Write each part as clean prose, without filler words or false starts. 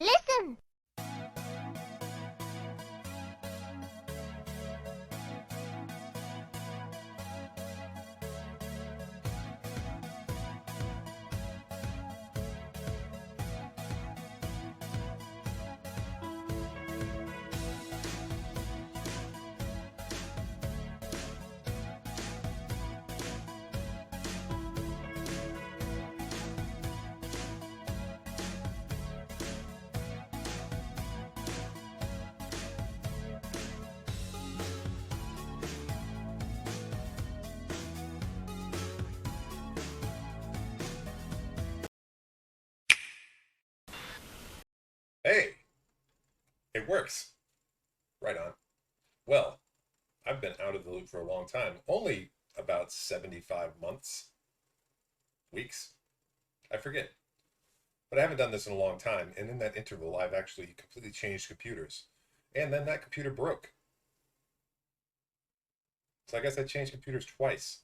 Listen! Hey, it works. Right on. Well, I've been out of the loop for a long time. Only about 75 months, weeks. I forget. But I haven't done this in a long time. And in that interval, I've actually completely changed computers. And then that computer broke. So I guess I changed computers twice.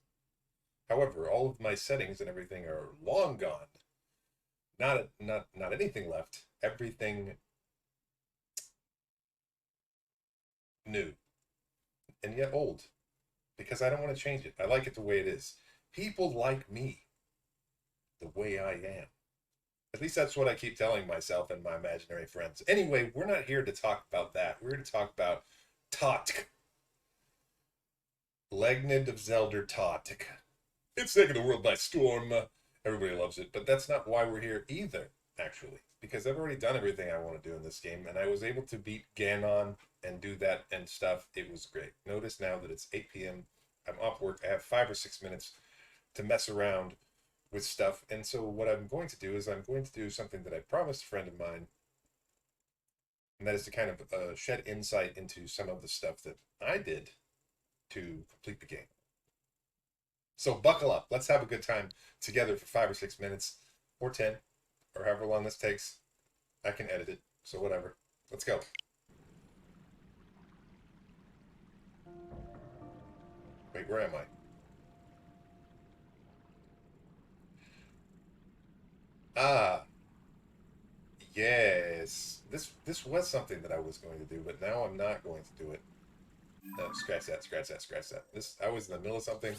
However, all of my settings and everything are long gone. Not anything left. Everything new. And yet old. Because I don't want to change it. I like it the way it is. People like me the way I am. At least that's what I keep telling myself and my imaginary friends. Anyway, we're not here to talk about that. We're here to talk about TOTK. Legend of Zelda TOTK. It's taking the world by storm. Everybody loves it. But that's not why we're here either, actually. Because I've already done everything I want to do in this game. And I was able to beat Ganon and do that and stuff. It was great. Notice now that it's 8 p.m. I'm off work. I have 5 or 6 minutes to mess around with stuff. And so what I'm going to do is I'm going to do something that I promised a friend of mine, and that is to kind of shed insight into some of the stuff that I did to complete the game. So buckle up. Let's have a good time together for 5 or 6 minutes, or 10, or however long this takes. I can edit it, so whatever. Let's go. Wait, where am I? Ah, yes. This was something that I was going to do, but now I'm not going to do it. No, scratch that, scratch that, scratch that. I was in the middle of something.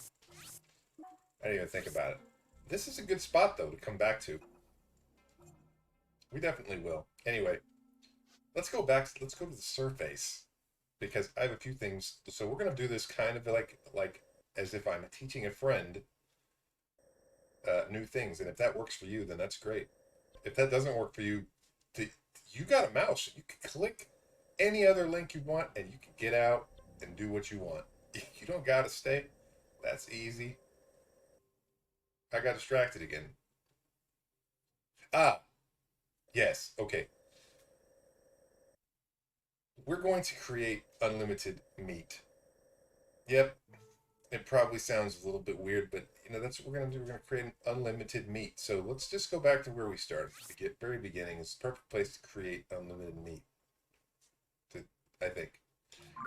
I didn't even think about it. This is a good spot, though, to come back to. We definitely will. Anyway, let's go back. Let's go to the surface, because I have a few things. So we're going to do this kind of like as if I'm teaching a friend new things. And if that works for you, then that's great. If that doesn't work for you, you got a mouse. You can click any other link you want, and you can get out and do what you want. You don't got to stay. That's easy. I got distracted again. Ah, yes. Okay. We're going to create unlimited meat. Yep. It probably sounds a little bit weird, but that's what we're going to do. We're going to create an unlimited meat. So let's just go back to where we started. The very beginning is the perfect place to create unlimited meat. I think.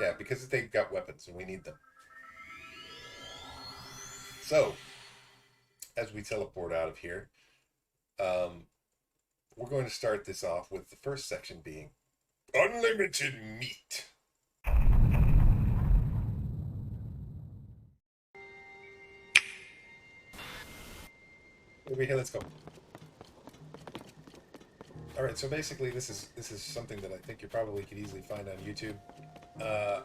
Yeah, because they've got weapons and we need them. So, as we teleport out of here, um, we're going to start this off with the first section being unlimited meat. Over here, let's go. All right, so basically, this is something that I think you probably could easily find on YouTube. Uh,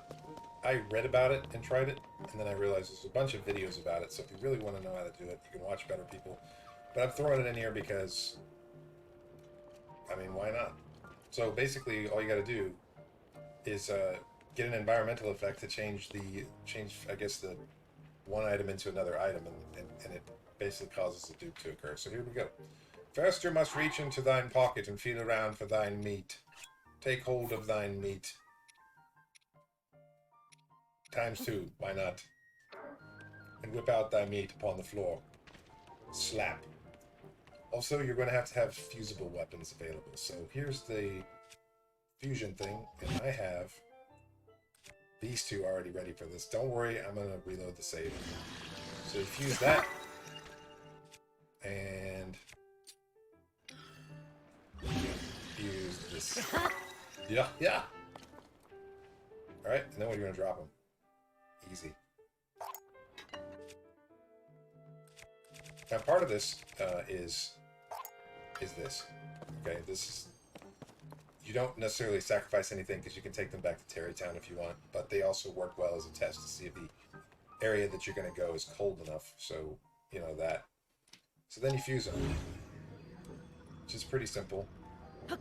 I read about it and tried it, and then I realized there's a bunch of videos about it. So if you really want to know how to do it, you can watch better people. But I'm throwing it in here because, I mean, why not? So basically, all you got to do is get an environmental effect to change I guess the one item into another item, and it basically causes a dupe to occur. So here we go. First you must reach into thine pocket and feel around for thine meat. Take hold of thine meat. ×2, why not? And whip out thy meat upon the floor. Slap. Also, you're going to have fusible weapons available. So here's the fusion thing, and I have these two already ready for this. Don't worry, I'm going to reload the save. So you fuse that, and fuse this. Yeah, yeah. Alright, and then we're going to drop them. Easy. Now, part of this is this. Okay, this is... You don't necessarily sacrifice anything because you can take them back to Terrytown if you want, but they also work well as a test to see if the area that you're going to go is cold enough, so, you know, that. So then you fuse them, which is pretty simple. And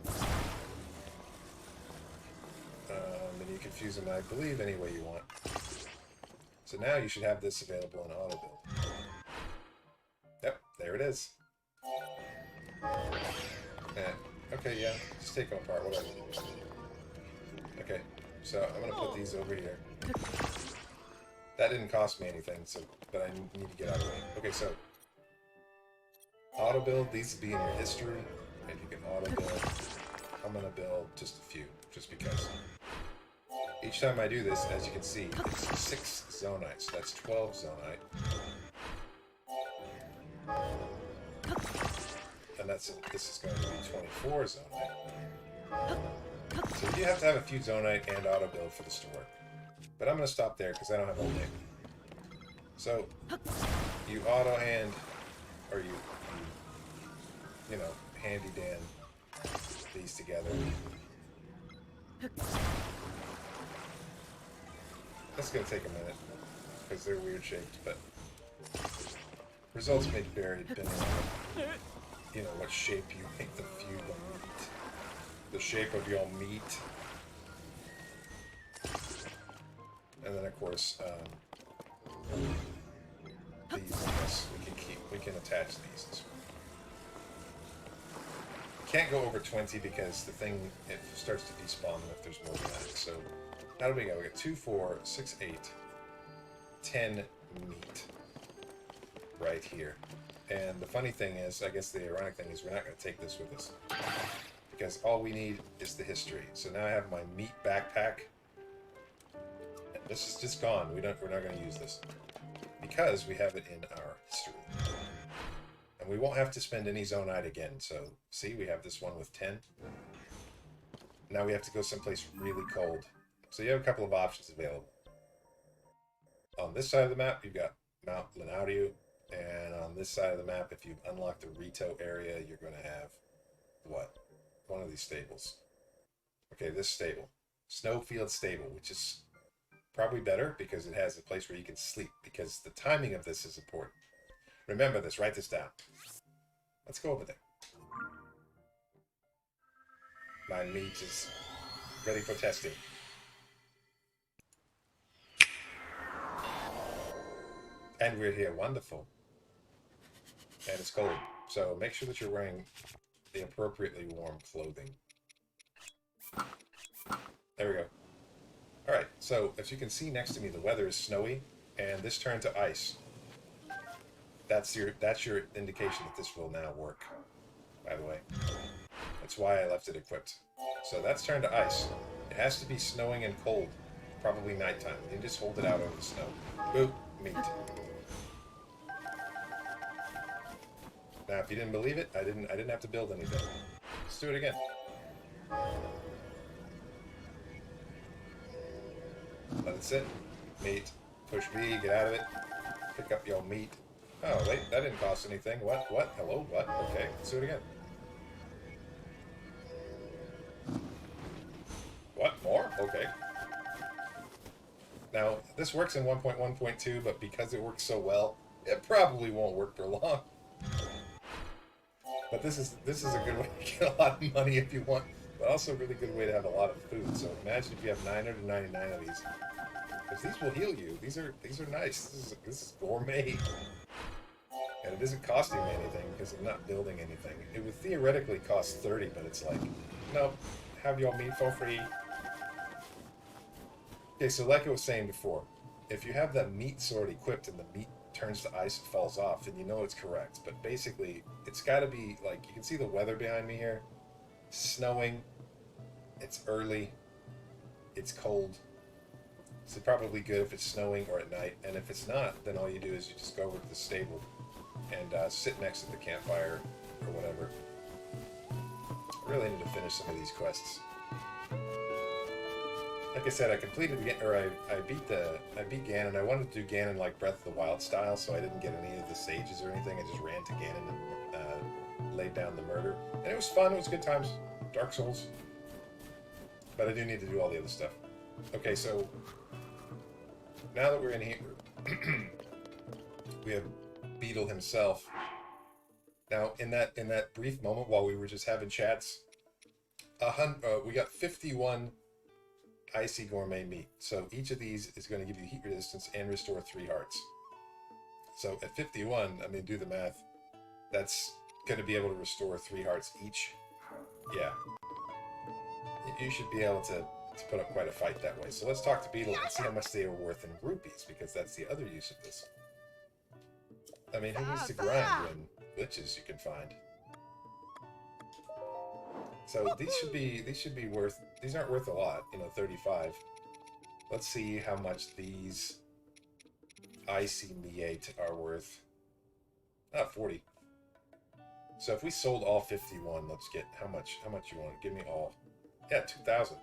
you can fuse them, I believe, any way you want. So now you should have this available in auto build. Yep, there it is. Okay, yeah, just take them apart, whatever. Okay, so I'm gonna put these over here. That didn't cost me anything, so but I need to get out of the way. Okay, so auto build, these will be in your history, and you can auto build. I'm gonna build just a few, just because. Each time I do this, as you can see, it's 6 zonite, so that's 12 zonite. And this is going to be 24 zonite. So you have to have a few zonite and auto build for this to work. But I'm going to stop there because I don't have all day. So you auto hand, or you know, handy Dan these together. That's going to take a minute because they're weird shaped, but results may vary depending on, you know, what shape you make the feud of meat. The shape of your meat. And then of course, these, yes, we can attach these as well. Can't go over 20 because the thing, it starts to despawn if there's more than that. So how do we go? We got 2, 4, 6, 8, 10 meat right here. And the funny thing is, I guess the ironic thing is, we're not going to take this with us because all we need is the history. So now I have my meat backpack. And this is just gone. We're not going to use this because we have it in our history. And we won't have to spend any zonite again. So see, we have this one with 10. Now we have to go someplace really cold. So you have a couple of options available. On this side of the map, you've got Mount Lenaudiu. And on this side of the map, if you unlock the Rito area, you're going to have, what? One of these stables. Okay, this stable. Snowfield Stable, which is probably better because it has a place where you can sleep, because the timing of this is important. Remember this, write this down. Let's go over there. My meat is ready for testing. And we're here, wonderful. And it's cold, so make sure that you're wearing the appropriately warm clothing. There we go. Alright, so as you can see next to me, the weather is snowy, and this turned to ice. That's your indication that this will now work, by the way. That's why I left it equipped. So that's turned to ice. It has to be snowing and cold, probably nighttime. You can just hold it out over the snow. Boop, meat. Now, if you didn't believe it, I didn't have to build anything. Let's do it again. Let it sit. Meat. Push B, get out of it. Pick up your meat. Oh, wait, that didn't cost anything. What? What? Hello? What? Okay, let's do it again. What? More? Okay. Now, this works in 1.1.2, but because it works so well, it probably won't work for long. But this is a good way to get a lot of money if you want, but also a really good way to have a lot of food. So imagine if you have 999 of these, because these will heal you. These are nice. This is gourmet, and it isn't costing me anything because I'm not building anything. It would theoretically cost 30, but it's like, no, have your meat for free. Okay, so like I was saying before, if you have that meat sword equipped and the meat turns to ice and falls off, then you know it's correct. But basically, it's got to be, like, you can see the weather behind me here. Snowing. It's early. It's cold. It's probably good if it's snowing or at night. And if it's not, then all you do is you just go over to the stable and sit next to the campfire or whatever. Really need to finish some of these quests. Like I said, I completed I beat Ganon. I wanted to do Ganon like Breath of the Wild style, so I didn't get any of the sages or anything. I just ran to Ganon and laid down the murder, and it was fun. It was good times. Dark Souls. But I do need to do all the other stuff. Okay, so now that we're in here, we have Beetle himself. Now, in that brief moment while we were just having chats, we got 51 icy gourmet meat. So each of these is going to give you heat resistance and restore 3 hearts. So at 51, I mean, do the math. That's going to be able to restore 3 hearts each. Yeah. You should be able to put up quite a fight that way. So let's talk to Beetle and see how much they are worth in rupees, because that's the other use of this. I mean, who needs to grind when glitches you can find? So these aren't worth a lot, 35. Let's see how much these icy Miate are worth. 40. So if we sold all 51, let's get how much you want. Give me all. Yeah, 2,000.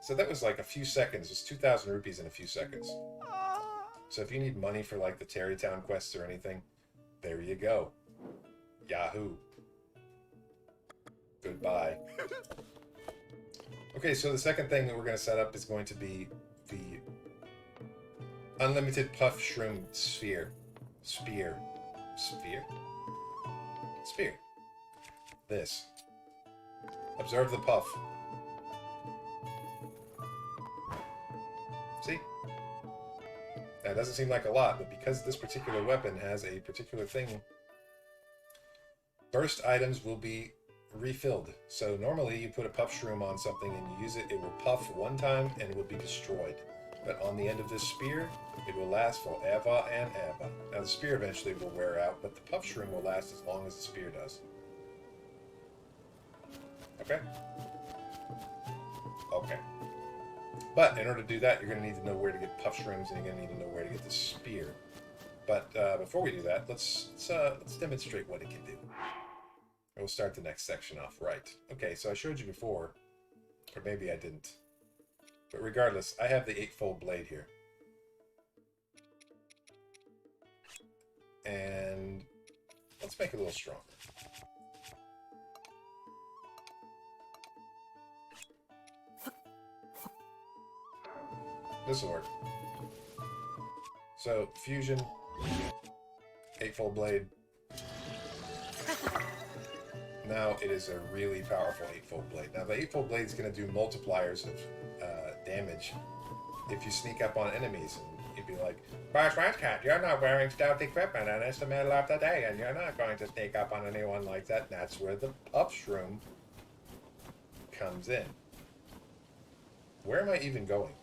So that was like a few seconds. It's 2,000 rupees in a few seconds. So if you need money for like the Terrytown quests or anything, there you go. Yahoo. Goodbye. Okay, so the second thing that we're going to set up is going to be the unlimited puff shroom sphere. Spear. This. Observe the puff. See? Now, it doesn't seem like a lot, but because this particular weapon has a particular thing, burst items will be refilled. So normally you put a puff shroom on something and you use it, it will puff one time and it will be destroyed. But on the end of this spear, it will last forever and ever. Now the spear eventually will wear out, but the puff shroom will last as long as the spear does. Okay? Okay. But in order to do that, you're going to need to know where to get puff shrooms, and you're going to need to know where to get the spear. But before we do that, let's demonstrate what it can do. We'll start the next section off right. Okay, so I showed you before, or maybe I didn't. But regardless, I have the 8-fold blade here. And let's make it a little stronger. This will work. So, fusion, 8-fold blade. Now it is a really powerful 8-fold blade. Now the 8-fold blade is going to do multipliers of damage if you sneak up on enemies. And you'd be like, Boss Cat, you're not wearing stealth equipment and it's the middle of the day and you're not going to sneak up on anyone like that. And that's where the puff shroom comes in. Where am I even going?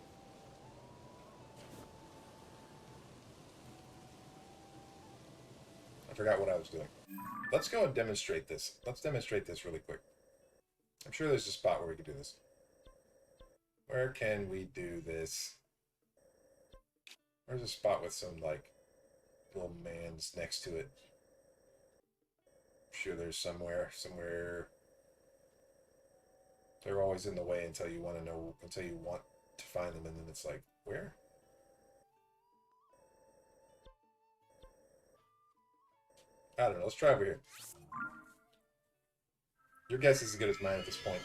I forgot what I was doing. Let's go and demonstrate this. Let's demonstrate this really quick. I'm sure there's a spot where we can do this. Where can we do this? There's a spot with some, like, little mans next to it. I'm sure there's somewhere. They're always in the way until you want to find them, and then it's like, where? I don't know. Let's try over here. Your guess is as good as mine at this point.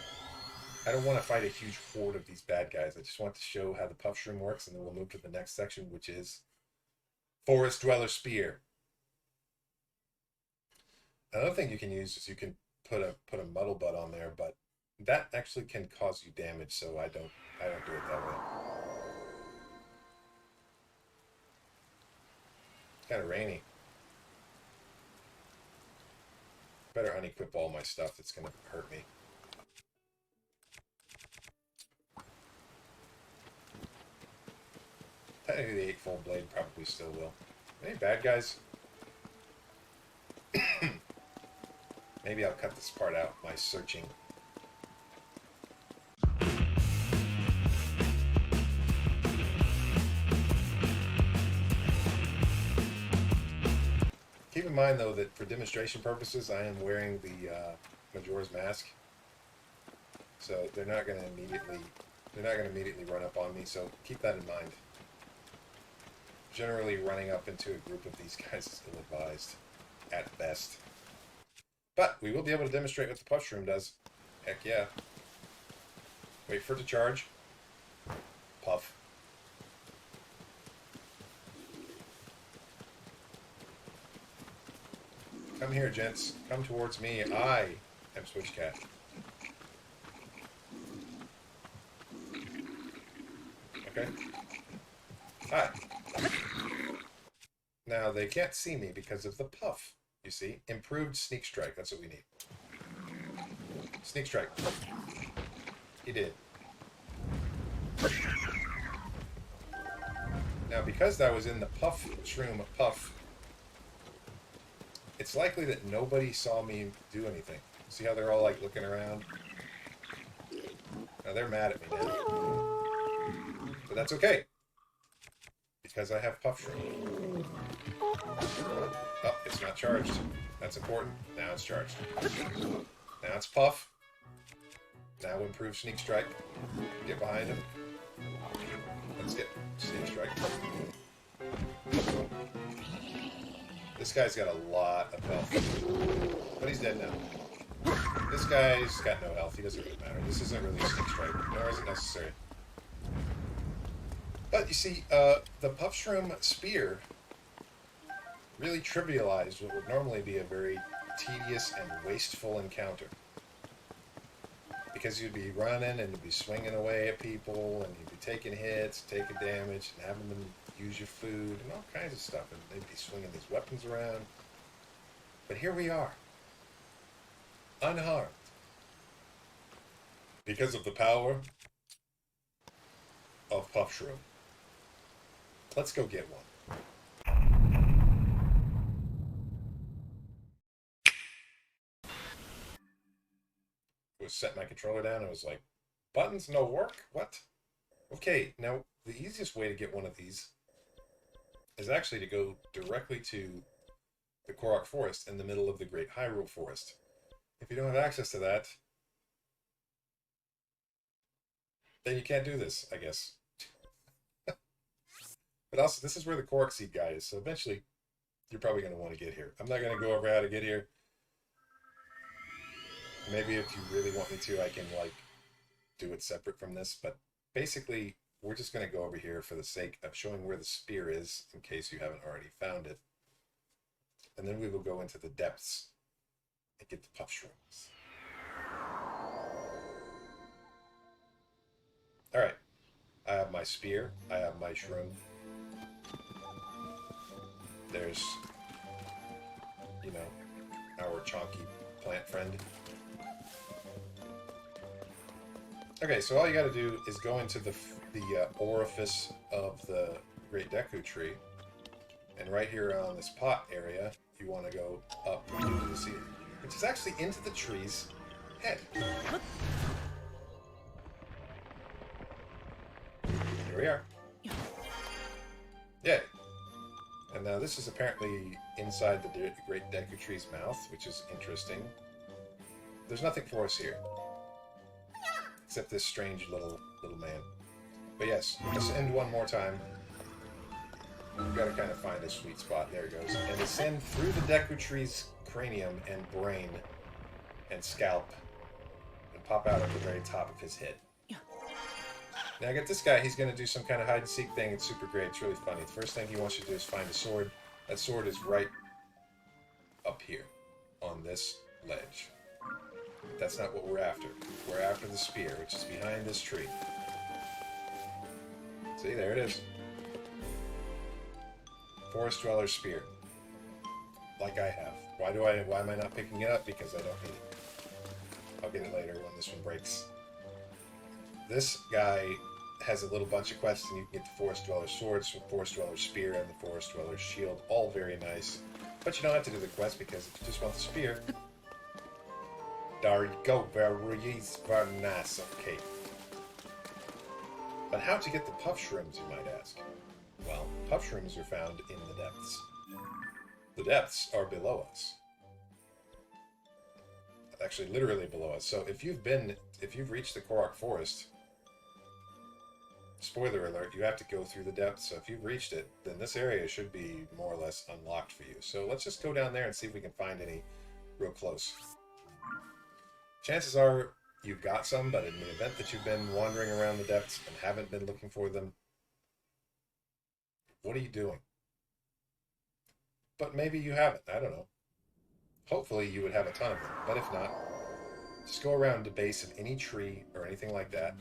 I don't want to fight a huge horde of these bad guys. I just want to show how the puff shroom works, and then we'll move to the next section, which is Forest Dweller Spear. Another thing you can use is you can put a muddle butt on there, but that actually can cause you damage, so I don't do it that way. It's kind of rainy. Better unequip all my stuff that's going to hurt me. Technically, the 8-fold blade probably still will. Any bad guys? Maybe I'll cut this part out, my searching. Keep in mind, though, that for demonstration purposes, I am wearing the Majora's Mask. So they're not going to immediately run up on me, so keep that in mind. Generally, running up into a group of these guys is ill-advised, at best. But we will be able to demonstrate what the puff shroom does. Heck yeah. Wait for it to charge. Puff. Come here, gents. Come towards me. I am Switch Cat. Okay. Hi. Now, they can't see me because of the puff, you see. Improved Sneak Strike. That's what we need. Sneak Strike. He did. Now, because that was in the puff shroom puff, it's likely that nobody saw me do anything. See how they're all, like, looking around? Now, they're mad at me now. But that's okay. Because I have puff shroom. Oh, it's not charged. That's important. Now it's charged. Now it's puff. Now improve Sneak Strike. Get behind him. Let's get Sneak Strike. This guy's got a lot of health. But he's dead now. This guy's got no health. He doesn't really matter. This isn't really a Sneak Strike, nor is it necessary. But you see, the puff shroom spear really trivialized what would normally be a very tedious and wasteful encounter. Because you'd be running and you'd be swinging away at people and you'd be taking hits, taking damage, and having them use your food and all kinds of stuff. And they'd be swinging these weapons around. But here we are, unharmed. Because of the power of puff shroom. Let's go get one. Set my controller down and was like, buttons no work? What? Okay, now the easiest way to get one of these is actually to go directly to the Korok Forest in the middle of the Great Hyrule Forest. If you don't have access to that, then you can't do this, I guess. But also, this is where the Korok Seed guy is, so eventually you're probably going to want to get here. I'm not going to go over how to get here. Maybe if you really want me to, I can, like, do it separate from this. But basically, we're just going to go over here for the sake of showing where the spear is, in case you haven't already found it. And then we will go into the depths and get the puff shrooms. Alright. I have my spear. I have my shroom. There's, you know, our chonky plant friend. Okay, so all you gotta do is go into the orifice of the Great Deku Tree, and right here on this pot area, you want to go up into the ceiling, which is actually into the tree's head. Here we are. Yay! And now this is apparently inside the Great Deku Tree's mouth, which is interesting. There's nothing for us here. Except this strange little man. But yes, let's end one more time. We've got to kind of find a sweet spot. There it goes. And ascend through the Deku Tree's cranium and brain and scalp and pop out at the very top of his head. Now I got this guy. He's going to do some kind of hide-and-seek thing. It's super great. It's really funny. The first thing he wants you to do is find a sword. That sword is right up here on this ledge. That's not what we're after. We're after the spear, which is behind this tree. See, there it is. Forest Dweller's Spear. Like I have. Why am I not picking it up? Because I don't need it. I'll get it later when this one breaks. This guy has a little bunch of quests, and you can get the Forest Dweller's Sword, Forest Dweller's Spear, and the Forest Dweller's Shield. All very nice. But you don't have to do the quest, because if you just want the spear... There you go, very nice, okay. But how to get the puff shrooms, you might ask? Well, puff shrooms are found in the depths. The depths are below us. actually literally below us. So if you've reached the Korok Forest, spoiler alert, you have to go through the depths. So if you've reached it, then this area should be more or less unlocked for you. So let's just go down there and see if we can find any real close. Chances are you've got some, but in the event that you've been wandering around the depths and haven't been looking for them, what are you doing? But maybe you haven't. I don't know. Hopefully you would have a ton of them, but if not, just go around the base of any tree or anything like that,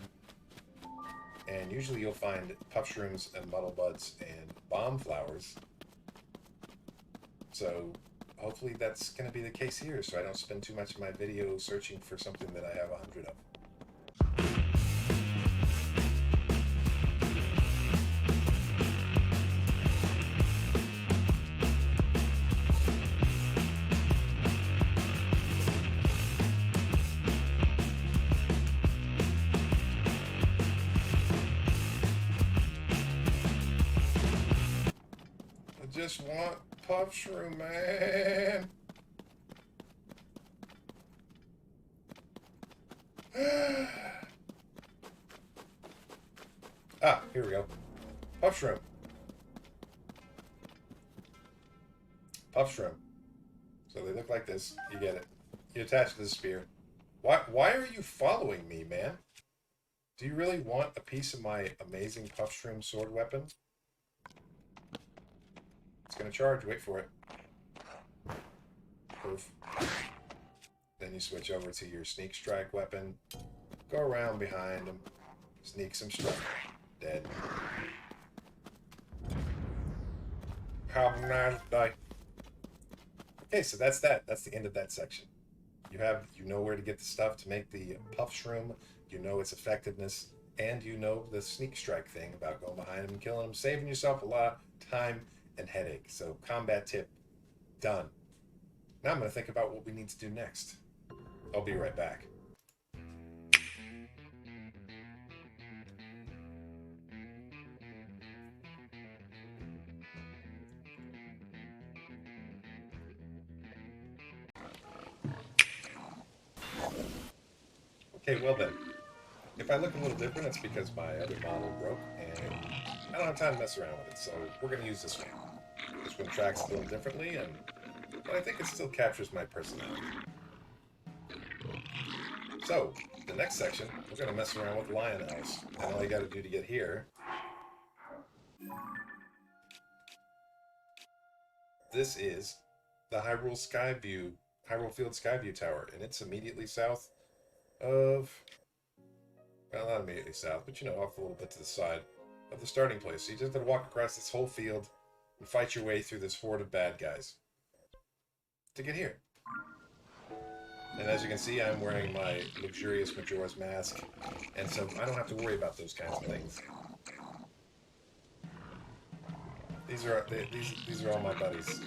and usually you'll find puff shrooms and muddle buds and bomb flowers. So hopefully that's going to be the case here, so I don't spend too much of my video searching for something that I have 100 of. I just want puff shroom, man. Ah, here we go. Puff shroom. Puff shroom. So they look like this. You get it. You attach it to the spear. Why are you following me, man? Do you really want a piece of my amazing puff shroom sword weapon? It's gonna charge. Wait for it. Poof. Then you switch over to your sneak strike weapon. Go around behind him. Sneak some strike. Dead. Have a nice day. Okay, so that's that. That's the end of that section. You know where to get the stuff to make the puff shroom. You know its effectiveness, and you know the sneak strike thing about going behind him and killing him, saving yourself a lot of time and headache. So combat tip done. Now I'm going to think about what we need to do next. I'll be right back. Okay, well then, if I look a little different, it's because my other model broke, and I don't have time to mess around with it, so we're going to use this one. This one tracks a little differently, but I think it still captures my personality. So, the next section, we're going to mess around with Lionels, and all you got to do to get here, this is the Hyrule Field Skyview Tower, and it's immediately south of, well, not immediately south, but you know, off a little bit to the side of the starting place. So you just got to walk across this whole field and fight your way through this horde of bad guys to get here. And as you can see, I'm wearing my luxurious Majora's Mask, and so I don't have to worry about those kinds of things. These are all my buddies,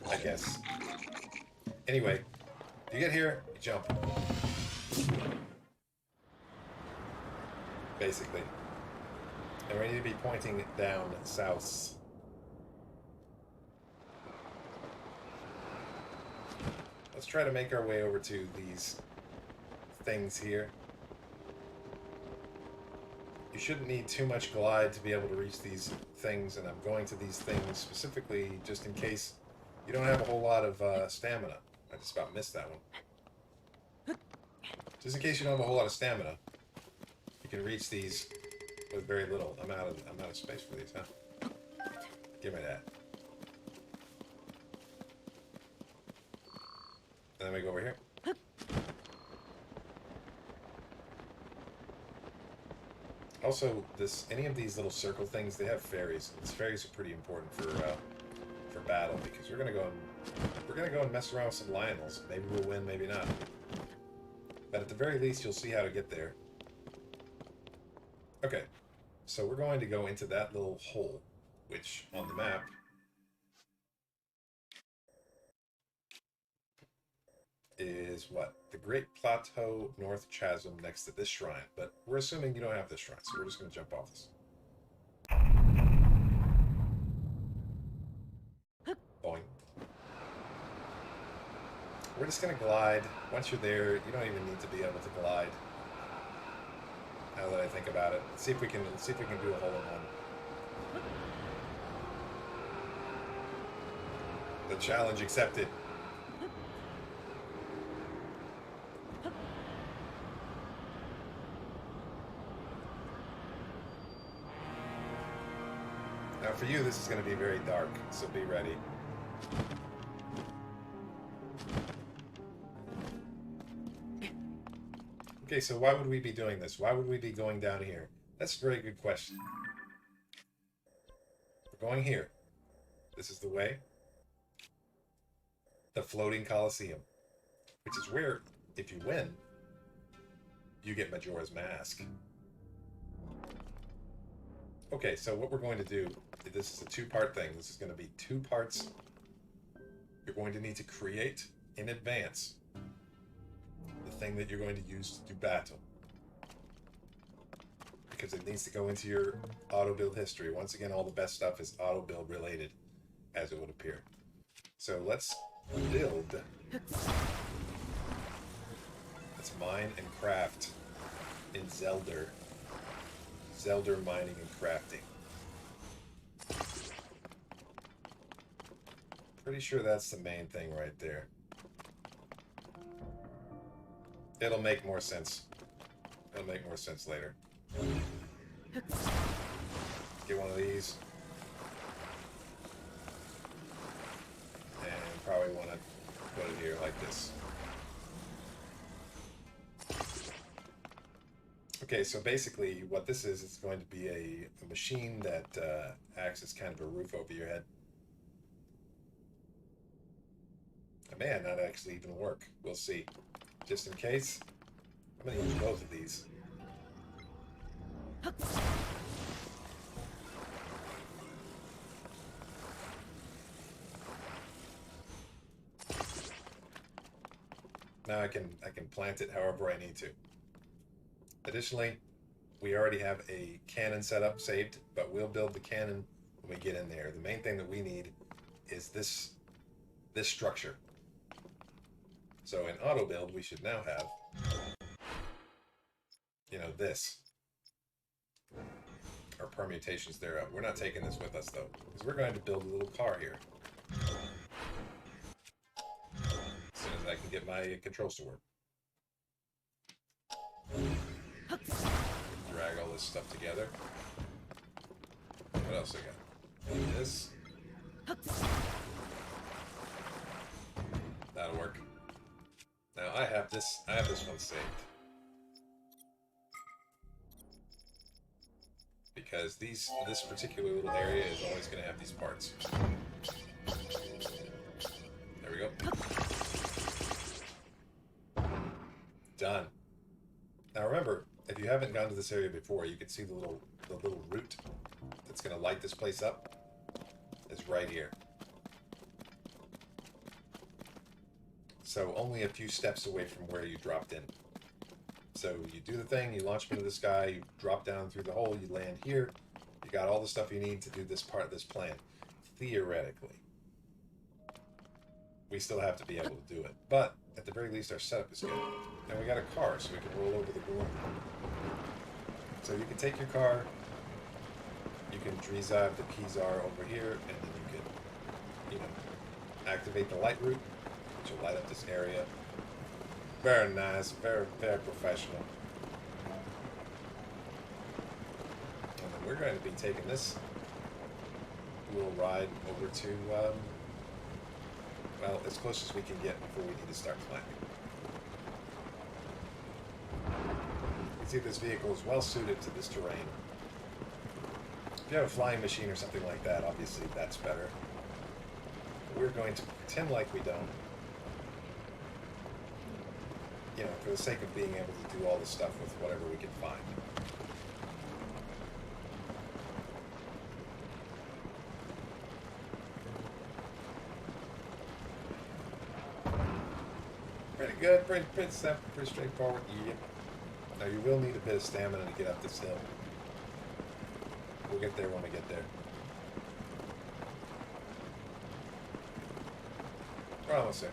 I guess. Anyway, you get here, you jump. Basically. And we need to be pointing down south. Let's try to make our way over to these things here. You shouldn't need too much glide to be able to reach these things, and I'm going to these things specifically just in case you don't have a whole lot of stamina. I just about missed that one. Just in case you don't have a whole lot of stamina, you can reach these with very little. I'm out of space for these, huh? Give me that. And then we go over here. Also, any of these little circle things, they have fairies. These fairies are pretty important for battle, because we're gonna go and mess around with some Lionels. Maybe we'll win, maybe not. But at the very least, you'll see how to get there. Okay, so we're going to go into that little hole, which on the map is what? The Great Plateau North Chasm next to this shrine. But we're assuming you don't have this shrine, so we're just going to jump off this. Boing. We're just going to glide. Once you're there, you don't even need to be able to glide. Now that I think about it, see if we can do a hole in one. The challenge accepted. Now for you, this is going to be very dark, so be ready. Okay, so why would we be doing this? Why would we be going down here? That's a very good question. We're going here. This is the way. The floating Coliseum. Which is where, if you win, you get Majora's Mask. Okay, so what we're going to do, this is a two-part thing. This is going to be 2 parts. You're going to need to create in advance the thing that you're going to use to do battle. Because it needs to go into your auto-build history. Once again, all the best stuff is auto-build related, as it would appear. So let's build. Let's mine and craft in Zelda. Zelda mining and crafting. Pretty sure that's the main thing right there. It'll make more sense. It'll make more sense later. Get one of these. And probably want to put it here like this. Okay, so basically what this is going to be a machine that acts as kind of a roof over your head. It may not actually even work. We'll see. Just in case, I'm going to use both of these. Now I can plant it however I need to. Additionally, we already have a cannon set up saved, but we'll build the cannon when we get in there. The main thing that we need is this structure. So in auto build, we should now have, you know, this. Or permutations thereof. We're not taking this with us though, because we're going to build a little car here. As soon as I can get my controls to work. Drag all this stuff together. What else I got? This. That'll work. Now I have this one saved. Because this particular little area is always going to have these parts. There we go. Done. Now remember, if you haven't gone to this area before, you can see the little root that's going to light this place up. Is right here. So only a few steps away from where you dropped in. So you do the thing, you launch into the sky, you drop down through the hole, you land here. You got all the stuff you need to do this part of this plan. Theoretically. We still have to be able to do it. But at the very least, our setup is good. And we got a car, so we can roll over the balloon. So you can take your car, you can drive the Kizar over here, and then you can, you know, activate the light route, which will light up this area. Very nice, very, very professional. And then we're going to be taking this little ride over to, well, as close as we can get before we need to start climbing. You can see this vehicle is well suited to this terrain. If you have a flying machine or something like that, obviously that's better. But we're going to pretend like we don't. You know, for the sake of being able to do all this stuff with whatever we can find. Pretty good, pretty simple, pretty straightforward. Yep. Now you will need a bit of stamina to get up this hill. We'll get there when we get there. We're almost there.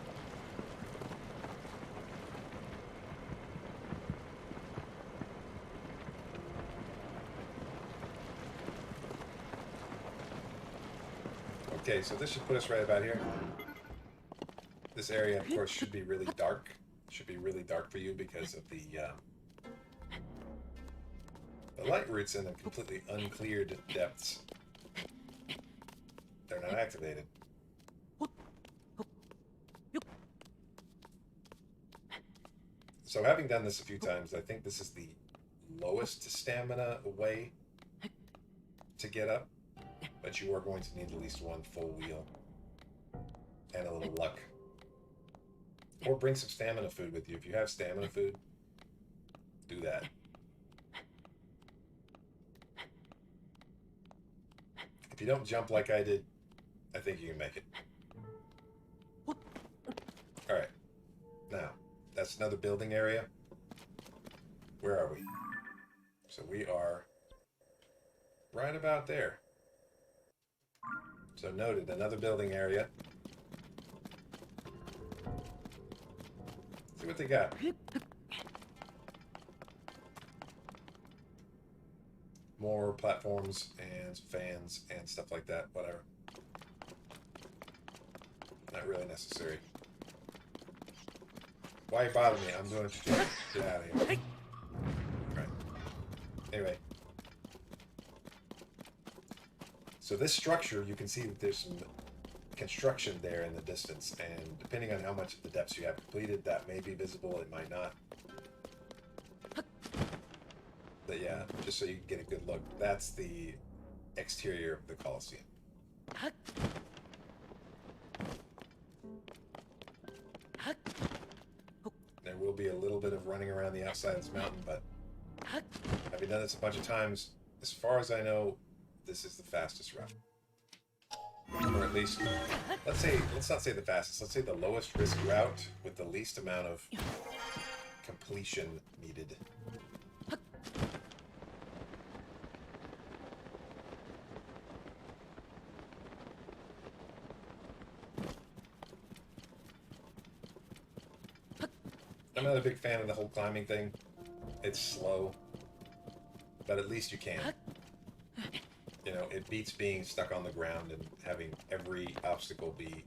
Okay, so this should put us right about here. This area, of course, should be really dark. Should be really dark for you because of the light roots in the completely uncleared depths. They're not activated. So having done this a few times, I think this is the lowest stamina way to get up. But you are going to need at least one full wheel. And a little luck. Or bring some stamina food with you. If you have stamina food, do that. If you don't jump like I did, I think you can make it. Alright. Now, that's another building area. Where are we? So we are right about there. So noted, another building area. See what they got. More platforms and fans and stuff like that. Whatever. Not really necessary. Why bother me? I'm doing it. Get out of here. Right. Anyway. So this structure, you can see that there's some construction there in the distance, and depending on how much of the depths you have completed, that may be visible, it might not. But yeah, just so you can get a good look, that's the exterior of the Colosseum. There will be a little bit of running around the outside of this mountain, but having done this a bunch of times, as far as I know, this is the fastest route. Or at least, let's not say the fastest, let's say the lowest risk route with the least amount of completion needed. I'm not a big fan of the whole climbing thing. It's slow, but at least you can. You know, it beats being stuck on the ground and having every obstacle be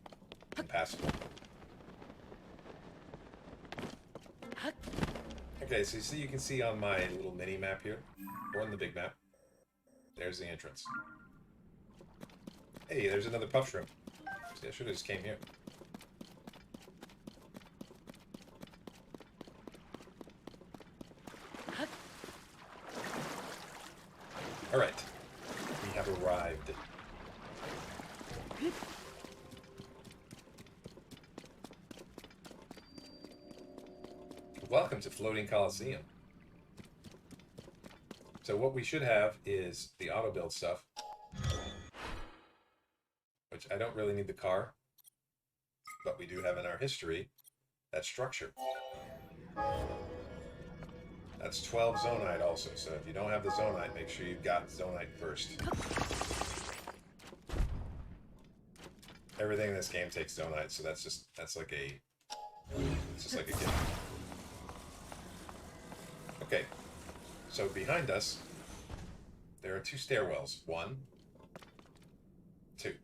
impassable. Okay, so you can see on my little mini map here, or on the big map, there's the entrance. Hey, there's another puff shroom. See, I should have just came here. Alright. We have arrived. Welcome to Floating Coliseum. So what we should have is the auto build stuff, which I don't really need the car, but we do have in our history that structure. That's 12 zonite also, so if you don't have the zonite, make sure you've got zonite first. Everything in this game takes zonite, so it's just like a gift. Okay, so behind us, there are two stairwells. 1, 2.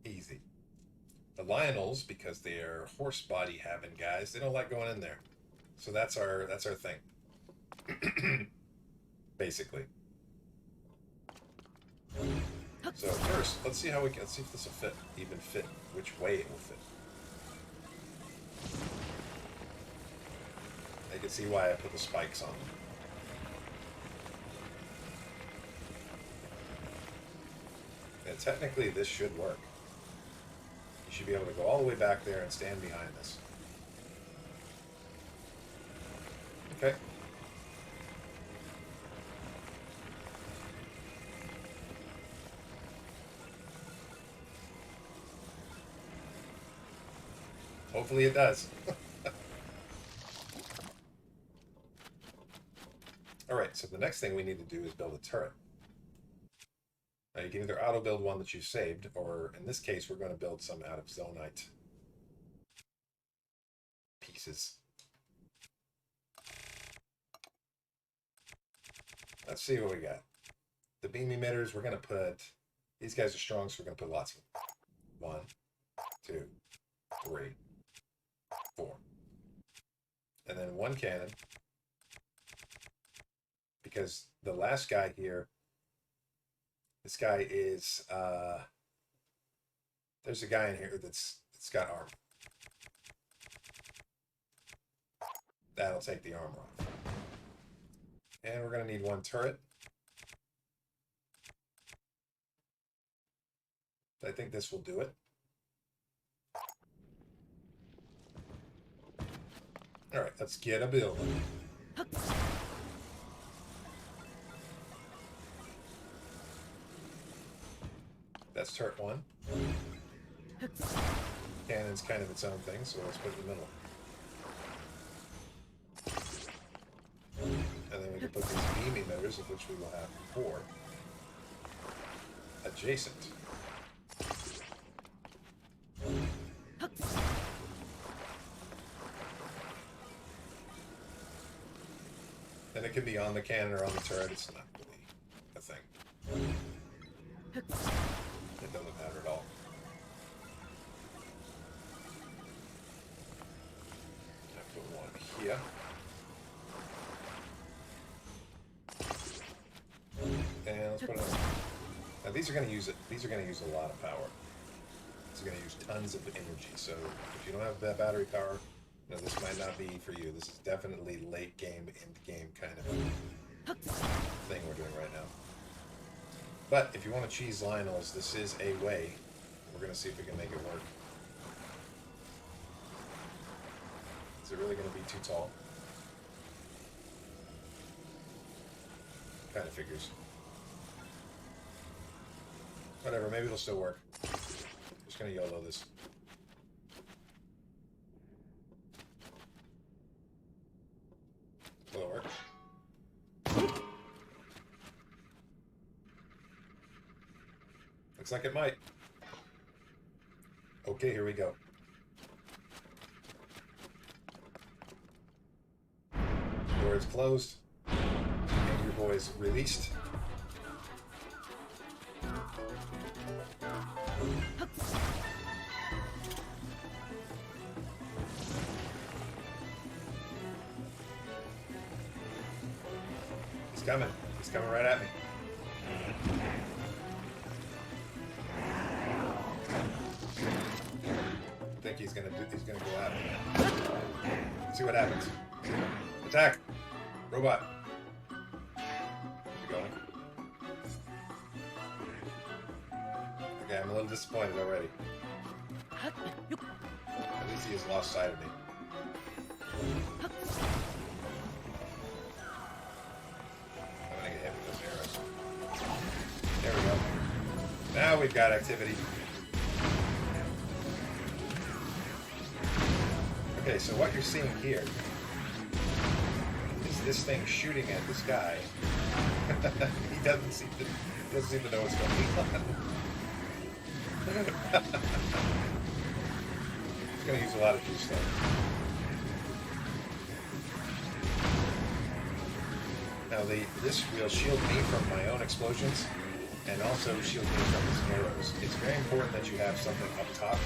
Easy. The Lionels, because they're horse body having guys, they don't like going in there. So that's our thing. Basically. So first, let's see if this will even fit, which way it will fit. You can see why I put the spikes on. And technically this should work. You should be able to go all the way back there and stand behind this. Okay. Hopefully it does. Alright, so the next thing we need to do is build a turret. Now you can either auto build one that you've saved, or in this case we're going to build some out of zonite pieces. Let's see what we got. The beam emitters, we're going to put These guys are strong, so we're going to put lots of them. 1, 2, 3, 4. And then 1 cannon. Because the last guy here, this guy is, there's a guy in here that's got armor. That'll take the armor off. And we're going to need 1 turret. I think this will do it. All right, let's get a build. That's turret 1. Cannon's kind of its own thing, so let's put it in the middle. And then we can put these beam emitters, of which we will have 4, adjacent. And it can be on the cannon or on the turret, it's not really a thing. It doesn't matter at all. I put 1 here. And let's put it on. Now these are going to use it. These are going to use a lot of power. These are going to use tons of energy. So if you don't have that battery power, no, this might not be for you. This is definitely late game, end game kind of thing we're doing right now. But if you want to cheese Lionels, this is a way. We're going to see if we can make it work. Is it really going to be too tall? Kind of figures. Whatever, maybe it'll still work. Just going to YOLO this. Will it work? Looks like it might. Okay, here we go. Door is closed. Angry Boys released. He's coming. He's coming right at me. I think he's gonna go at me. Let's see what happens. Attack! Robot! Keep going. Okay, I'm a little disappointed already. At least he has lost sight of me. I'm gonna get hit with those arrows. There we go. Now we've got activity. Okay, so what you're seeing here is this thing shooting at this guy. He doesn't seem to know what's going on. He's going to use a lot of juice though. Now this will shield me from my own explosions and also shield me from his arrows. It's very important that you have something up top.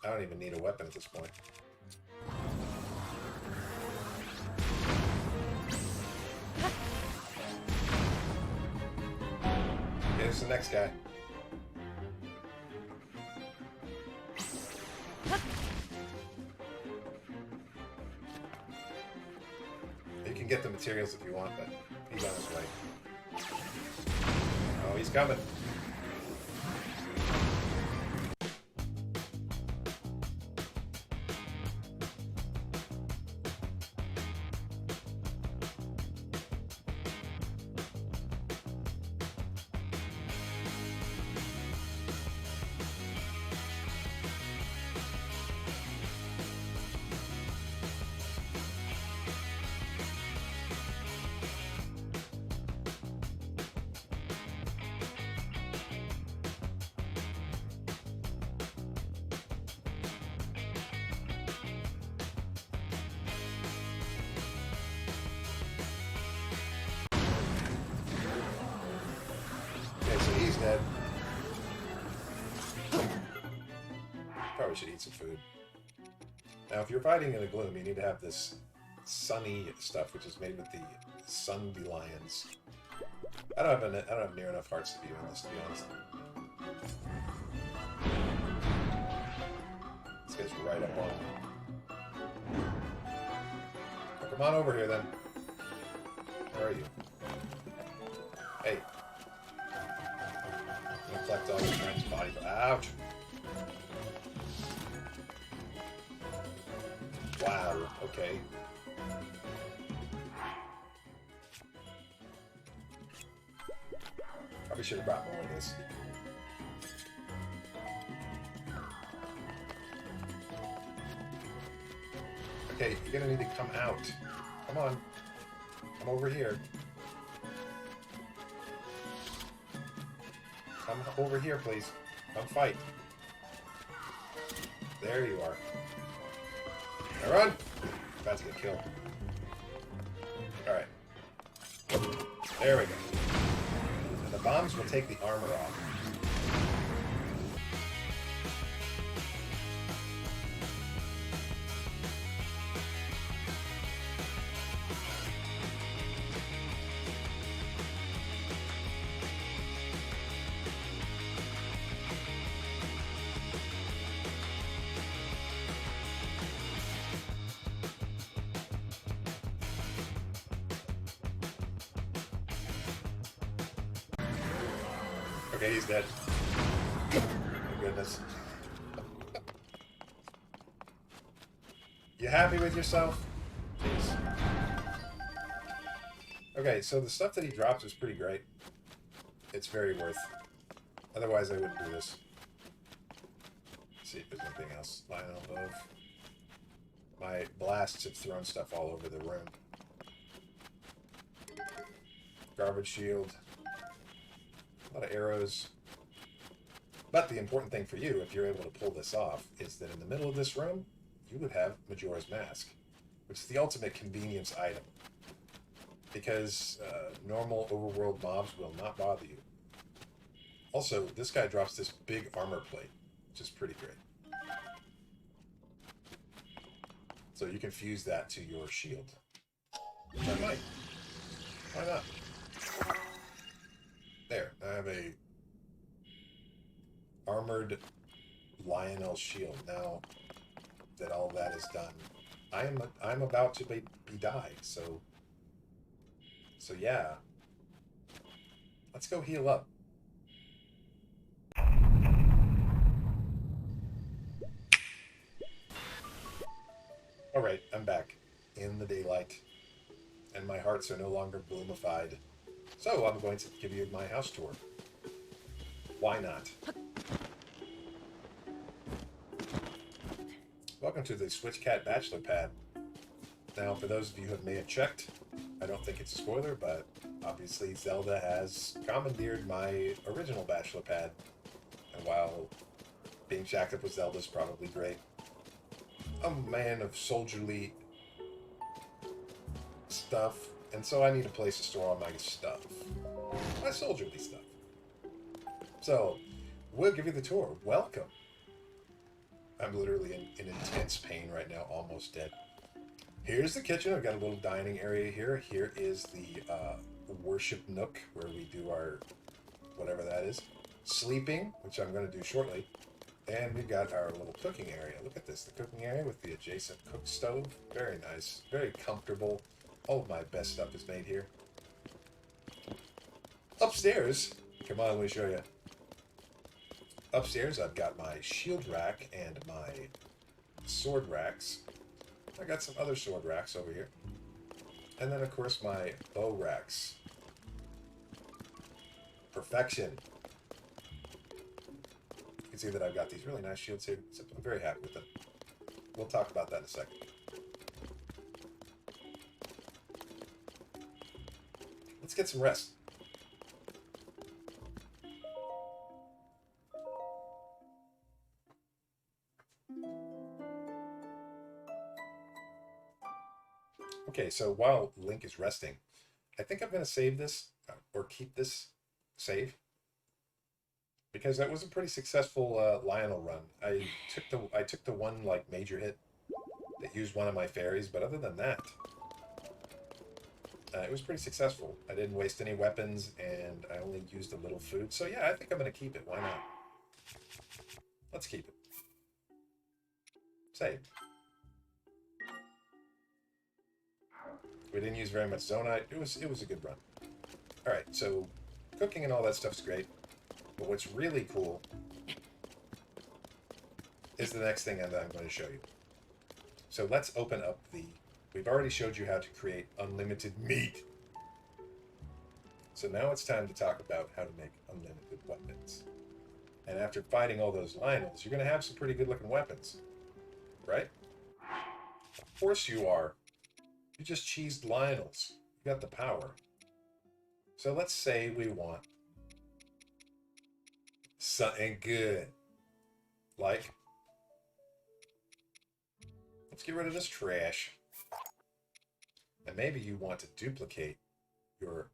I don't even need a weapon at this point. Here's the next guy. You can get the materials if you want, but he's on his way. Oh, he's coming. dead. Probably should eat some food. Now, if you're fighting in the gloom, you need to have this sunny stuff, which is made with the Sundy-Lions. I don't have near enough hearts to be doing this, to be honest. This guy's right up on me. Oh, come on over here, then. Where are you? Hey. I'm gonna collect all your friends' body. Ouch! Wow, okay. Probably should have brought more of this. Okay, you're gonna need to come out. Come on. Come over here. Come over here, please. Come fight. There you are. Now run! About to get killed. Alright. There we go. And the bombs will take the armor off. Okay, he's dead. Oh my goodness. You happy with yourself? Jeez. Okay, so the stuff that he drops is pretty great. It's very worth. Otherwise, I wouldn't do this. Let's see if there's anything else lying above. My blasts have thrown stuff all over the room. Garbage shield. A lot of arrows. But the important thing for you, if you're able to pull this off, is that in the middle of this room, you would have Majora's Mask, which is the ultimate convenience item. Because normal overworld mobs will not bother you. Also, this guy drops this big armor plate, which is pretty great. So you can fuse that to your shield. Which I might. Why not? There, I have a armored Lionel shield. Now that all that is done, I'm about to be die. So yeah, let's go heal up. All right, I'm back in the daylight, and my hearts are no longer gloomified. So, I'm going to give you my house tour. Why not? Welcome to the Switch Cat Bachelor Pad. Now, for those of you who may have checked, I don't think it's a spoiler, but obviously Zelda has commandeered my original Bachelor Pad. And while being shacked up with Zelda is probably great, I'm a man of soldierly stuff. And so I need a place to store all my stuff. My soldierly stuff. So, we'll give you the tour. Welcome. I'm literally in intense pain right now, almost dead. Here's the kitchen. I've got a little dining area here. Here is the worship nook where we do our whatever that is. Sleeping, which I'm going to do shortly. And we've got our little cooking area. Look at this. The cooking area with the adjacent cook stove. Very nice. Very comfortable. All of my best stuff is made here. Upstairs, come on, let me show you. Upstairs, I've got my shield rack and my sword racks. I got some other sword racks over here. And then, of course, my bow racks. Perfection. You can see that I've got these really nice shields here. So I'm very happy with them. We'll talk about that in a second. Let's get some rest. Okay, so while Link is resting, I think I'm going to save this, or keep this save. because that was a pretty successful Lionel run. I took the one like major hit that used one of my fairies, but other than that, it was pretty successful. I didn't waste any weapons, and I only used a little food. So yeah, I think I'm gonna keep it. Why not? Let's keep it. Save. We didn't use very much Zonite. It was a good run. All right, so cooking and all that stuff's great, but what's really cool is the next thing that I'm going to show you. So let's open up the... We've already showed you how to create unlimited meat. So now it's time to talk about how to make unlimited weapons. And after fighting all those Lionels, you're going to have some pretty good looking weapons. Right? Of course you are. You just cheesed Lionels. You got the power. So let's say we want something good. Like, let's get rid of this trash. And maybe you want to duplicate your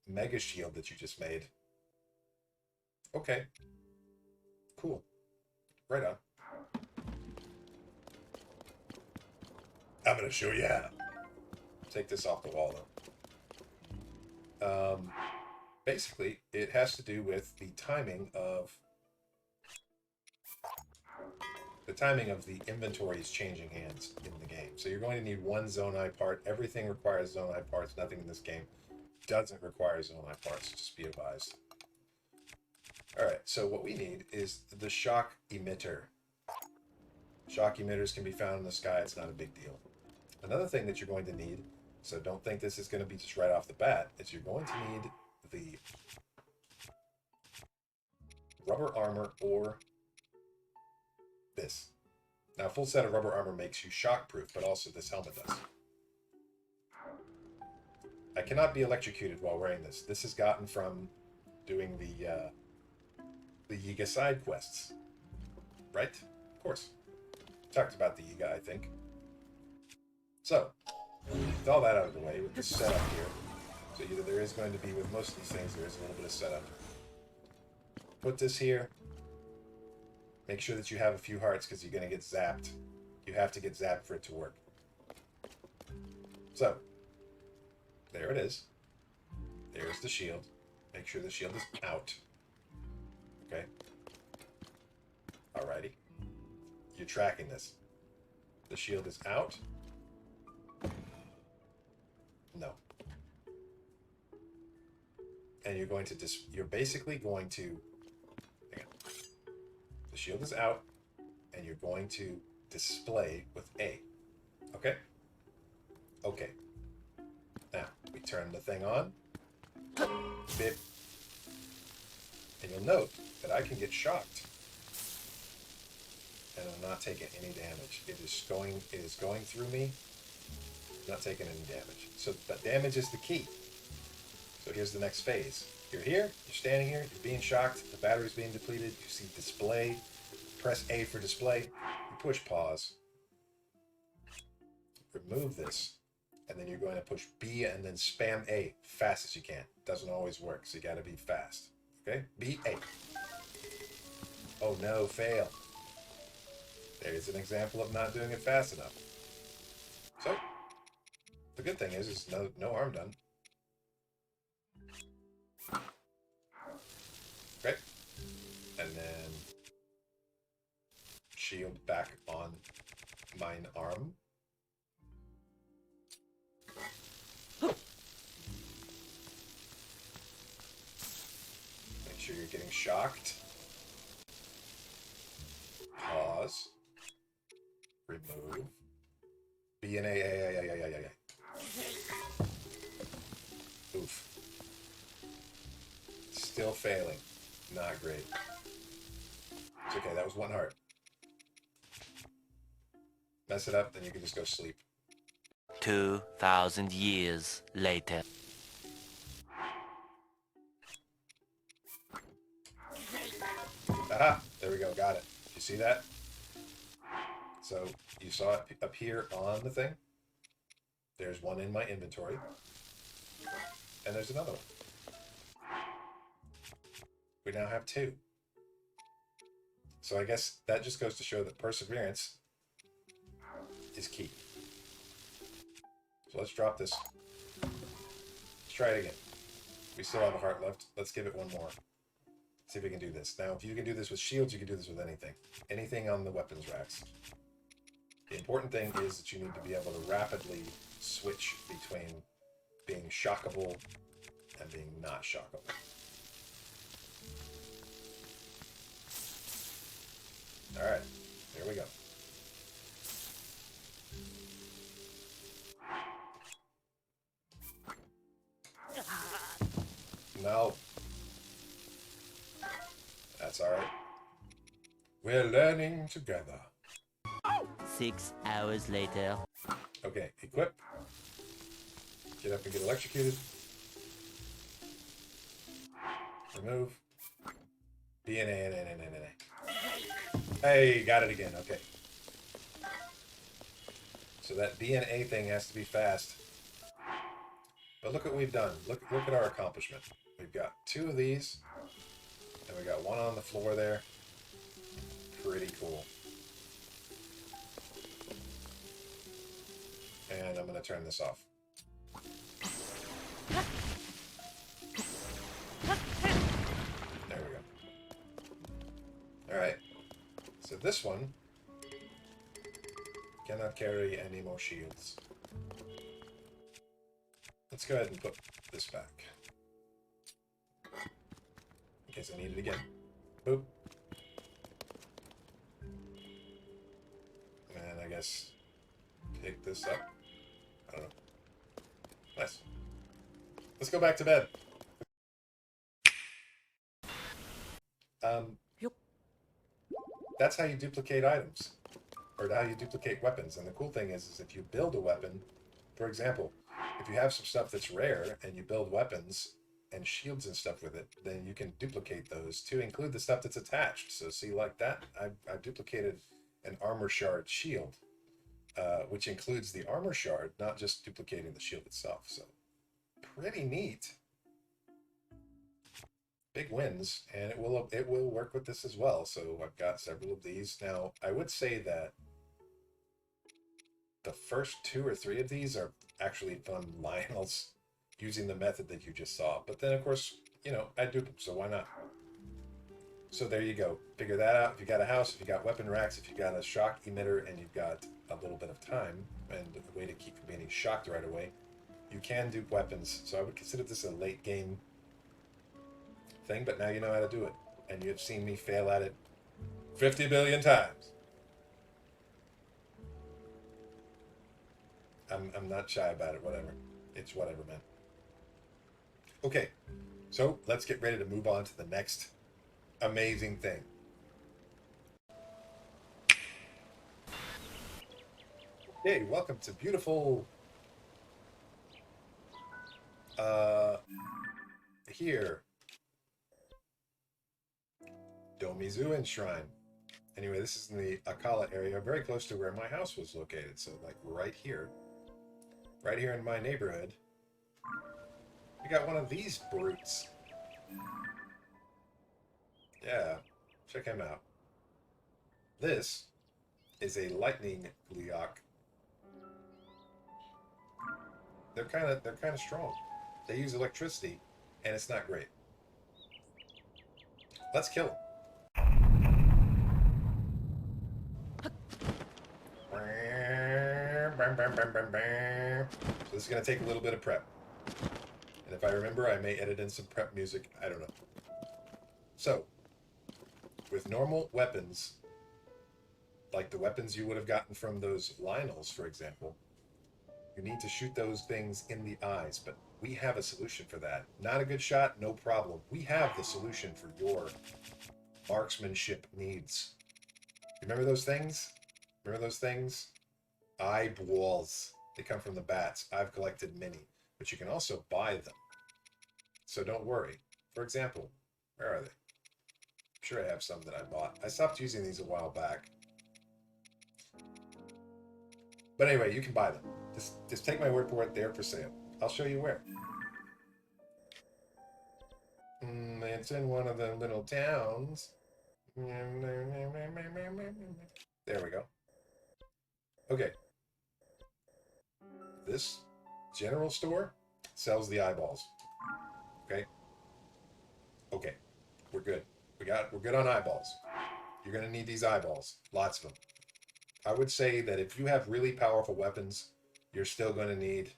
mega shield that you just made. Okay. Cool. Right on. I'm going to show you how. Take this off the wall, though. Basically, it has to do with the timing of the inventories changing hands in the game. So you're going to need one Zonai part. Everything requires Zonai parts. Nothing in this game doesn't require Zonai parts. Just be advised. All right, so what we need is the shock emitter. Shock emitters can be found in the sky. It's not a big deal. Another thing that you're going to need, so don't think this is going to be just right off the bat, is you're going to need the rubber armor or this. Now, a full set of rubber armor makes you shockproof, but also this helmet does. I cannot be electrocuted while wearing this. This is gotten from doing the Yiga side quests. Right? Of course. Talked about the Yiga, I think. So, with all that out of the way, with this setup here, so either there is going to be, with most of these things, there is a little bit of setup. Put this here. Make sure that you have a few hearts because you're going to get zapped. You have to get zapped for it to work. So, there it is. There's the shield. Make sure the shield is out. Okay? Alrighty. You're tracking this. The shield is out. No. And you're going to you're basically going to... Hang on. The shield is out, and you're going to display with A. Okay? Okay. Now, we turn the thing on. Bip. And you'll note that I can get shocked. And I'm not taking any damage. It is going through me. Not taking any damage. So that damage is the key. So here's the next phase. You're here, you're standing here, you're being shocked, the battery's being depleted, you see display, press A for display, you push pause, remove this, and then you're going to push B and then spam A fast as you can. Doesn't always work, so you gotta be fast. Okay? B, A. Oh no, fail. There's an example of not doing it fast enough. So, the good thing is no harm done. Okay. And then shield back on mine arm. Make sure you're getting shocked. Pause. Remove. B and A. Oof. Still failing. Not great. It's okay, that was one heart. Mess it up, then you can just go sleep. 2,000 years later. Aha! There we go, got it. You see that? So, you saw it up here on the thing. There's one in my inventory. And there's another one. We now have two. So I guess that just goes to show that perseverance is key. So let's drop this. Let's try it again. We still have a heart left. Let's give it one more. See if we can do this. Now, if you can do this with shields, you can do this with anything. Anything on the weapons racks. The important thing is that you need to be able to rapidly switch between being shockable and being not shockable. Alright, here we go. No. That's alright. We're learning together. 6 hours later. Okay, equip. Get up and get electrocuted. Remove. DNA. Hey, got it again. Okay. So that DNA thing has to be fast. But look what we've done. Look at our accomplishment. We've got 2 of these. And we got 1 on the floor there. Pretty cool. And I'm going to turn this off. There we go. Alright. So this one cannot carry any more shields. Let's go ahead and put this back. In case I need it again. Boop. And I guess pick this up. I don't know. Nice. Let's go back to bed. That's how you duplicate items. Or how you duplicate weapons. And the cool thing is if you build a weapon, for example, if you have some stuff that's rare and you build weapons and shields and stuff with it, then you can duplicate those to include the stuff that's attached. So see, like that, I duplicated an armor shard shield, which includes the armor shard, not just duplicating the shield itself. So pretty neat. Big wins, and it will work with this as well. So I've got several of these. Now, I would say that the first 2 or 3 of these are actually from Lionel's using the method that you just saw. But then, of course, you know, I do, so why not? So there you go. Figure that out. If you got a house, if you got weapon racks, if you got a shock emitter, and you've got a little bit of time and a way to keep from getting shocked right away, you can dupe weapons. So I would consider this a late game thing, but now you know how to do it. And you've seen me fail at it 50 billion times. I'm not shy about it, whatever. It's whatever, man. Okay, so let's get ready to move on to the next amazing thing. Hey, welcome to beautiful here Domizuin Shrine. Anyway, this is in the Akala area, very close to where my house was located. So like right here in my neighborhood, we got one of these brutes. Yeah, check him out. This is a lightning Gleeok. They're kind of strong. They use electricity, and it's not great. Let's kill him. So this is going to take a little bit of prep. And if I remember, I may edit in some prep music. I don't know. So, with normal weapons, like the weapons you would have gotten from those Lionels, for example, you need to shoot those things in the eyes. But we have a solution for that. Not a good shot, no problem. We have the solution for your marksmanship needs. Remember those things? Remember those things? Eyeballs. They come from the bats. I've collected many, but you can also buy them. So don't worry. For example, where are they? I'm sure I have some that I bought. I stopped using these a while back. But anyway, you can buy them. Just take my word for it. They're for sale. I'll show you where. It's in one of the little towns. There we go. Okay. This general store sells the eyeballs. Okay. Okay. We're good. We're good on eyeballs. You're gonna need these eyeballs. Lots of them. I would say that if you have really powerful weapons, you're still gonna need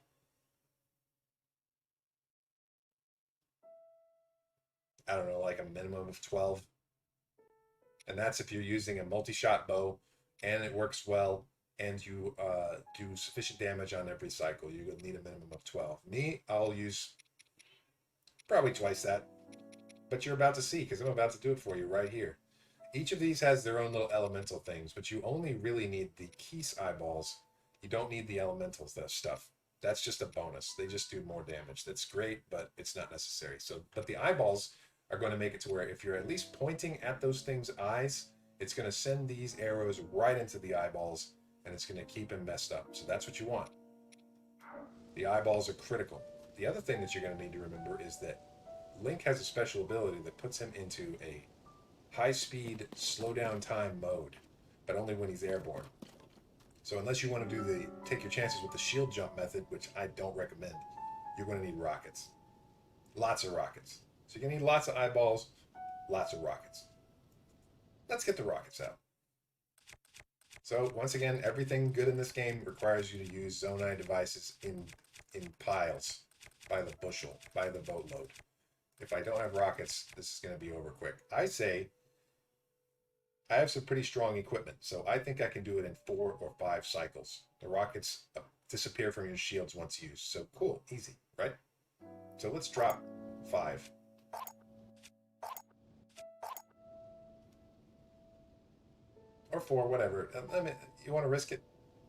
I don't know, like a minimum of 12. And that's if you're using a multi-shot bow and it works well and you do sufficient damage on every cycle. You're gonna need a minimum of 12. Me, I'll use probably twice that. But you're about to see, because I'm about to do it for you right here. Each of these has their own little elemental things, but you only really need the Keese eyeballs. You don't need the elementals, that stuff. That's just a bonus. They just do more damage. That's great, but it's not necessary. So, but the eyeballs are going to make it to where if you're at least pointing at those things' eyes, it's going to send these arrows right into the eyeballs, and it's going to keep them messed up. So that's what you want. The eyeballs are critical. The other thing that you're going to need to remember is that Link has a special ability that puts him into a high-speed, slow-down time mode, but only when he's airborne. So unless you want to do the take your chances with the shield jump method, which I don't recommend, you're going to need rockets. Lots of rockets. So you're going to need lots of eyeballs, lots of rockets. Let's get the rockets out. So once again, everything good in this game requires you to use Zonai devices in piles, by the bushel, by the boatload. If I don't have rockets, this is going to be over quick. I say I have some pretty strong equipment, so I think I can do it in 4 or 5 cycles. The rockets disappear from your shields once used. So cool, easy, right? So let's drop 5. Or 4, whatever. You want to risk it?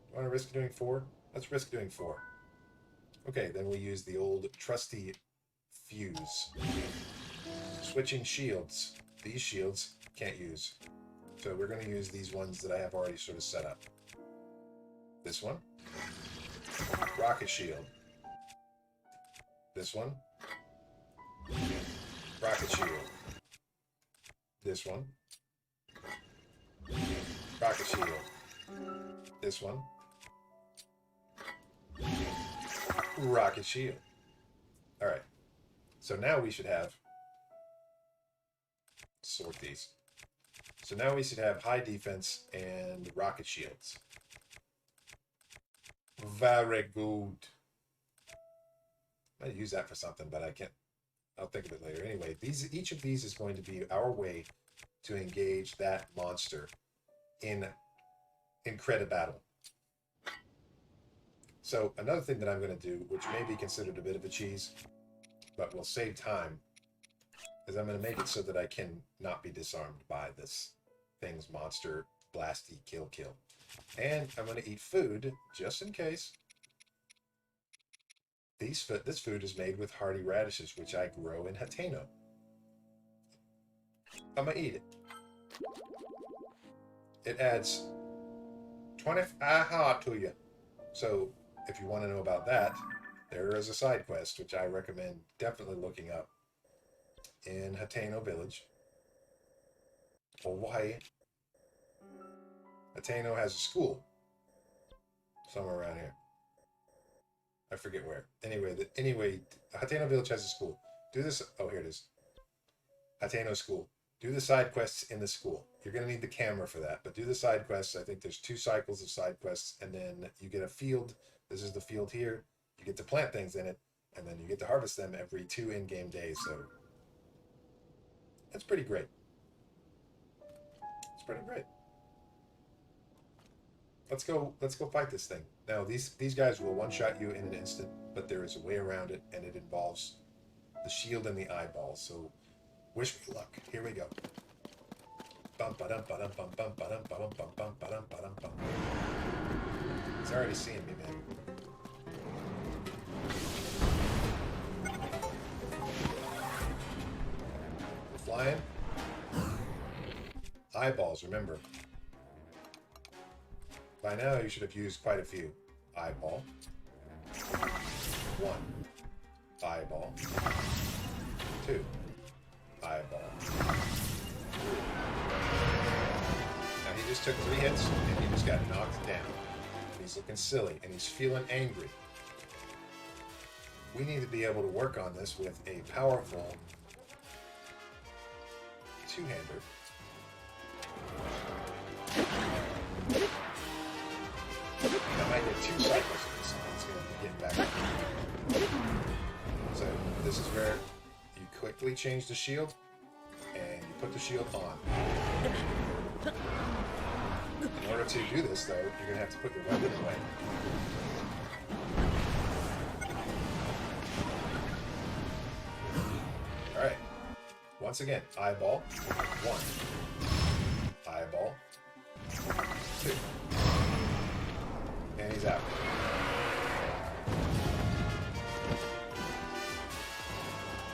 You want to risk doing 4? Let's risk doing 4. Okay, then we use the old trusty fuse. Switching shields. These shields can't use. So we're going to use these ones that I have already sort of set up. This one. Rocket shield. This one. Rocket shield. This one. Rocket shield. This one. Rocket shield. Alright. So now we should have... Sort these. So now we should have high defense and rocket shields. Very good. I might use that for something, but I can't. I'll think of it later. Anyway, each of these is going to be our way to engage that monster in credit battle. So another thing that I'm going to do, which may be considered a bit of a cheese, but will save time, is I'm going to make it so that I can not be disarmed by this thing's monster blasty kill. And I'm going to eat food just in case. This food is made with hardy radishes, which I grow in Hateno. I'm going to eat it. It adds 20 aha to you. So if you want to know about that, there is a side quest, which I recommend definitely looking up in Hateno Village, Hawaii. Hateno has a school somewhere around here. I forget where. Anyway, Hateno Village has a school. Do this. Oh, here it is. Hateno School. Do the side quests in the school. You're going to need the camera for that, but do the side quests. I think there's 2 cycles of side quests, and then you get a field. This is the field here. You get to plant things in it, and then you get to harvest them every 2 in-game days. So that's pretty great. It's pretty great. Let's go fight this thing. Now, these guys will one-shot you in an instant, but there is a way around it, and it involves the shield and the eyeballs. So wish me luck. Here we go. He's already seeing me, man. Flying. Eyeballs, remember. By now, you should have used quite a few. Eyeball. 1. Eyeball. 2. Eyeball. just took 3 hits, and he just got knocked down. He's looking silly, and he's feeling angry. We need to be able to work on this with a powerful two-hander. I might get 2 cycles of this, and it's going to be getting back. So this is where you quickly change the shield, and you put the shield on. In order to do this, though, you're going to have to put your weapon away. Alright. Once again, eyeball. 1. Eyeball. 2. And he's out.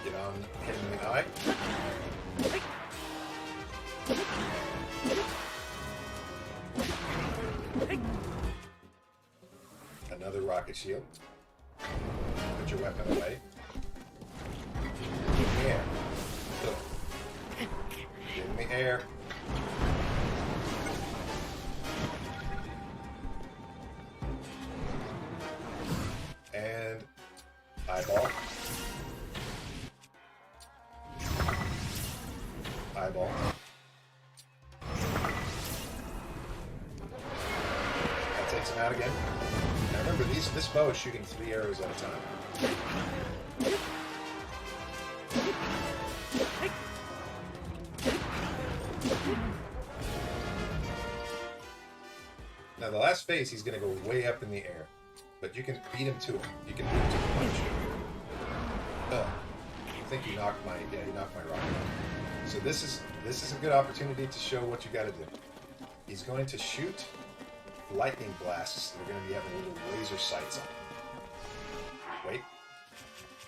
Get on him in the eye. Another rocket shield. Put your weapon away. Give me air. Give me air. And eyeball. Eyeball. That takes him out again. Now remember, this bow is shooting 3 arrows at a time. Now the last phase, he's going to go way up in the air, but you can beat him to it. You can beat him to the punch. I think you knocked my rocket off. So this is a good opportunity to show what you got to do. He's going to shoot lightning blasts that are going to be having little laser sights on. Wait.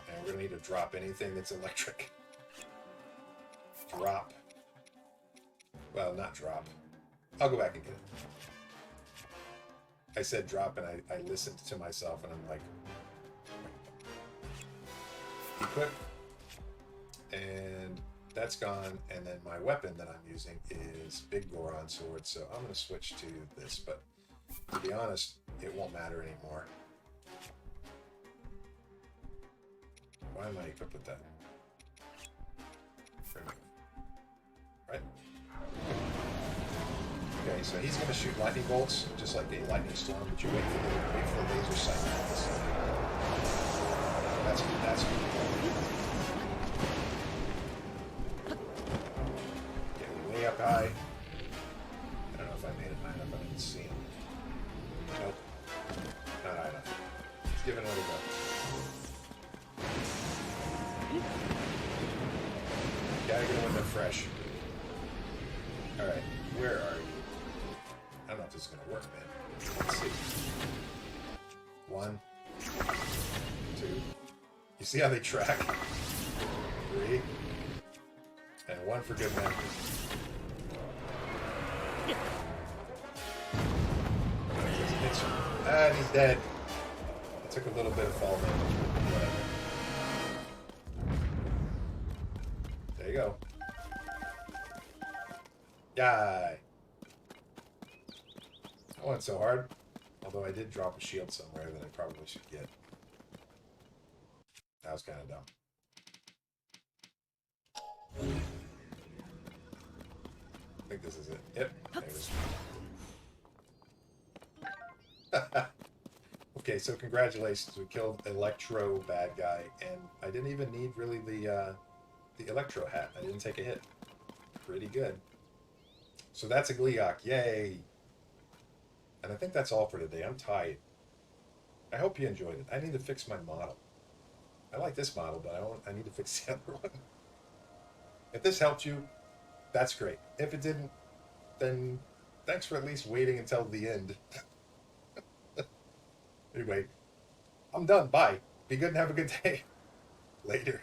And we're going to need to drop anything that's electric. Drop. Well, not drop. I'll go back and get it. I said drop, and I listened to myself, and I'm like, equip, and that's gone. And then my weapon that I'm using is Big Goron Sword, so I'm going to switch to this, but to be honest, it won't matter anymore. Why am I equipped with that? Right? Okay, so he's going to shoot lightning bolts, just like a lightning storm, but you wait for the laser sight. That's getting way up high. I don't know if I made it high enough, but I didn't see him. Nope. Not high enough. Let's give it another go. Gotta get one fresh. Alright, where are you? I don't know if this is going to work, man. Let's see. 1, 2. You see how they track? 3. And 1 for good measure. And he's dead. I took a little bit of fall damage. Whatever. There you go. Yay! That wasn't so hard. Although I did drop a shield somewhere that I probably should get. That was kind of dumb. I think this is it. Yep, there it is. Okay, so congratulations. We killed Electro bad guy, and I didn't even need really the Electro hat. I didn't take a hit. Pretty good. So that's a Gleeok. Yay! And I think that's all for today. I'm tired. I hope you enjoyed it. I need to fix my model. I like this model, but I need to fix the other one. If this helped you, that's great. If it didn't, then thanks for at least waiting until the end. Anyway, I'm done. Bye. Be good and have a good day. Later.